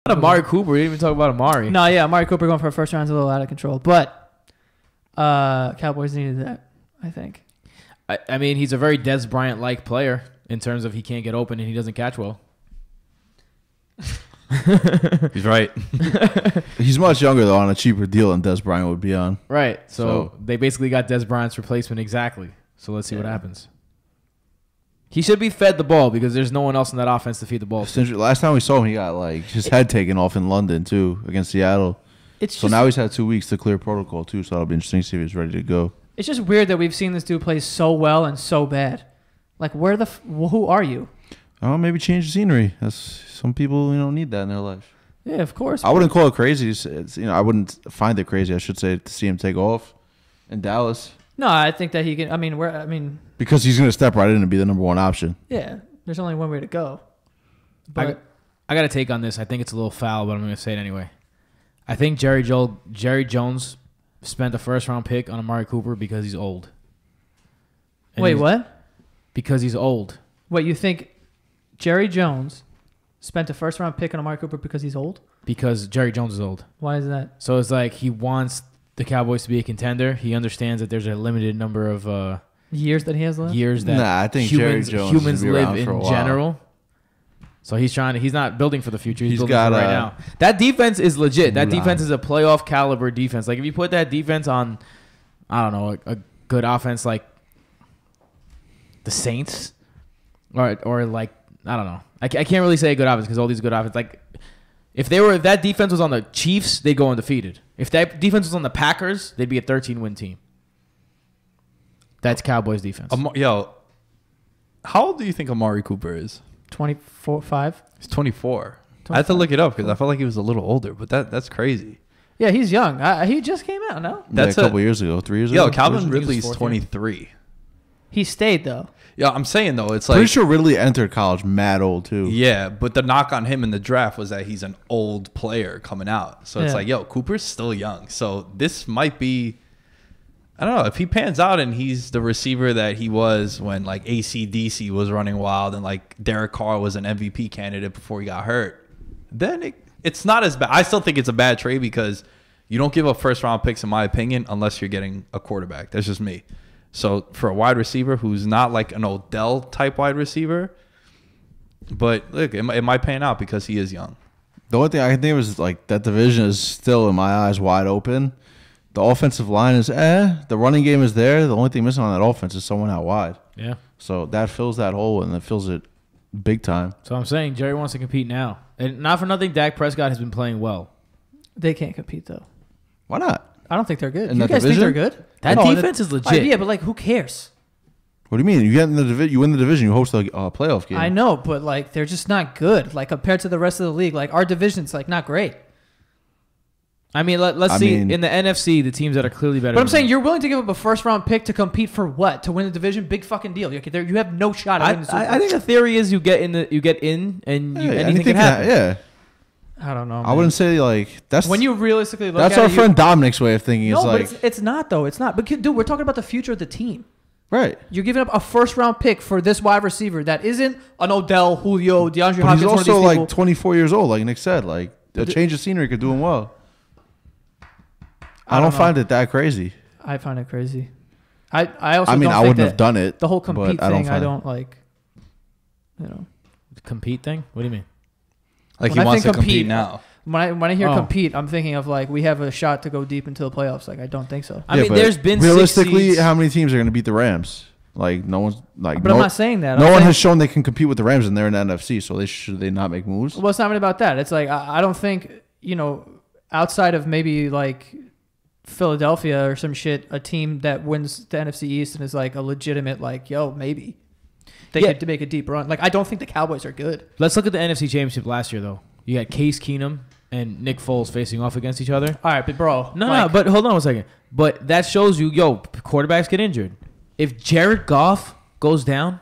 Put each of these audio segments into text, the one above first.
Not Amari Cooper. We didn't even talk about Amari. No, yeah, Amari Cooper going for a first round is a little out of control, but Cowboys needed that, I think. I mean, he's a very Des Bryant-like player in terms of he can't get open and he doesn't catch well. He's right. He's much younger, though, on a cheaper deal than Des Bryant would be on. Right. So they basically got Des Bryant's replacement exactly. So let's see what happens. He should be fed the ball because there's no one else in that offense to feed the ball. Last time we saw him, he got his head taken off in London, too, against Seattle. Now he's had 2 weeks to clear protocol, too, so that'll be interesting to see if he's ready to go. It's just weird that we've seen this dude play so well and so bad. Like, who are you? Oh, maybe change the scenery. Some people, need that in their life. Yeah, of course. I wouldn't call it crazy. I wouldn't find it crazy, I should say, to see him take off in Dallas. No, I think that he can. Because he's going to step right in and be the number one option. Yeah, there's only one way to go. But I got a take on this. I think it's a little foul, but I'm going to say it anyway. I think Jerry Jones spent a first-round pick on Amari Cooper because he's old. Wait, what? Because he's old. What, you think Jerry Jones spent a first-round pick on Amari Cooper because he's old? Because Jerry Jones is old. Why is that? So it's like he wants the Cowboys to be a contender. He understands that there's a limited number of years that he has left. I think Jerry Jones humans live in general. So he's not building for the future. He's building for right now. That defense is legit. That defense is a playoff caliber defense. Like if you put that defense on, I don't know, a good offense like the Saints, or like I don't know. I can't really say a good offense because all these good offense. Like if that defense was on the Chiefs, they'd go undefeated. If that defense was on the Packers, they'd be a 13-win team. That's Cowboys defense. How old do you think Amari Cooper is? 24, 5. He's 24. I had to look it up because I felt like he was a little older, but that's crazy. Yeah, he's young. He just came out, no? That's a couple years ago, 3 years ago. Calvin Ridley's 23. He stayed, though. Yeah, I'm saying, though, it's like... Pretty sure Ridley entered college mad old, too. Yeah, but the knock on him in the draft was that he's an old player coming out. So it's like, Cooper's still young. So this might be... I don't know. If he pans out and he's the receiver that he was when, like, AC/DC was running wild and, like, Derek Carr was an MVP candidate before he got hurt, then it's not as bad. I still think it's a bad trade because you don't give up first-round picks, in my opinion, unless you're getting a quarterback. That's just me. So for a wide receiver who's not like an Odell-type wide receiver, but, look, it might pan out because he is young. The only thing I can think of is, like, that division is still, in my eyes, wide open. The offensive line is the running game is there. The only thing missing on that offense is someone out wide. Yeah. So that fills that hole, and it fills it big time. So I'm saying Jerry wants to compete now. And not for nothing, Dak Prescott has been playing well. They can't compete, though. Why not? I don't think they're good. In You that guys division? think they're good? That defense is legit. Yeah, but, like, who cares? What do you mean? You get in the you win the division, you host a playoff game. I know, but, like, they're just not good. Like, compared to the rest of the league. Like, our division's, like, not great. I mean, let's see. In the NFC, the teams that are clearly better. But I'm saying you're willing to give up a first-round pick to compete for what? To win the division? Big fucking deal. You have no shot at winning the Super Bowl. I think the theory is you get in, and anything can happen. Yeah. I don't know, man. I wouldn't say, like, that's... When you realistically look that's at it... That's our friend Dominic's way of thinking. No, but it's not, though. It's not. But, dude, we're talking about the future of the team. Right. You're giving up a first-round pick for this wide receiver that isn't an Odell, Julio, DeAndre Hopkins. But he's also, like, 24 years old, like Nick said. Like, a change of scenery could do him well. I don't find it that crazy. I find it crazy. I also I wouldn't have done it. The whole compete thing, I don't like, Compete thing? What do you mean? Like he wants to compete now. When I hear compete, I'm thinking of like we have a shot to go deep into the playoffs. Like I don't think so. I mean, there's been realistically, how many teams are going to beat the Rams? Like no one's like. But I'm not saying that. No one has shown they can compete with the Rams, and they're in the NFC. So should they not make moves? Well, it's not even about that. It's like I don't think outside of maybe like Philadelphia or some shit, a team that wins the NFC East and is like a legitimate maybe they could make a deep run. Like I don't think the Cowboys are good. Let's look at the NFC Championship last year though. You had Case Keenum and Nick Foles facing off against each other. All right, but bro, no, but hold on a second. But that shows you, quarterbacks get injured. If Jared Goff goes down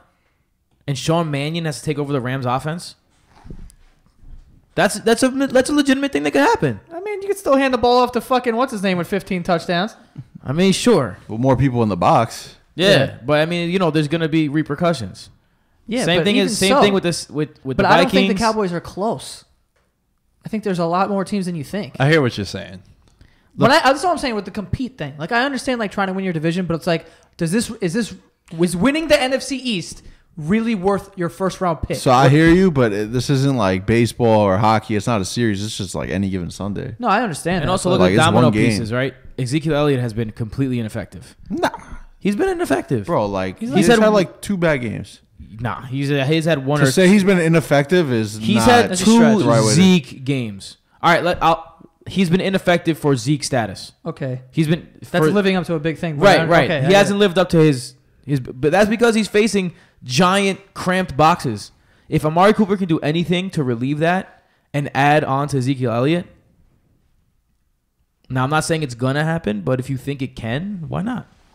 and Sean Mannion has to take over the Rams offense, that's a legitimate thing that could happen. I mean, you could still hand the ball off to fucking what's his name with 15 touchdowns. I mean, sure. But more people in the box. Yeah. But I mean, there's going to be repercussions. Yeah, same thing with this with the Vikings. But I don't think the Cowboys are close. I think there's a lot more teams than you think. I hear what you're saying. But that's what I'm saying with the compete thing. Like, I understand like trying to win your division, but it's like, was winning the NFC East really worth your first round pick? So I hear you, but this isn't like baseball or hockey. It's not a series. It's just like any given Sunday. No, I understand. And that, also look like, at domino one game. pieces, right? Ezekiel Elliott has been completely ineffective. Nah, He's been ineffective, bro. Like He's he's had like 2 bad games. Nah, he's had one To or say he's been ineffective is he's not had That's a 2 stretch. Right way to- Zeke games. All right, he's been ineffective for Zeke status. Okay. He's been That's living up to a big thing. right. Okay, he hasn't lived up to his, but that's because he's facing giant cramped boxes. If Amari Cooper can do anything to relieve that and add on to Ezekiel Elliott, now I'm not saying it's gonna happen, but if you think it can, why not?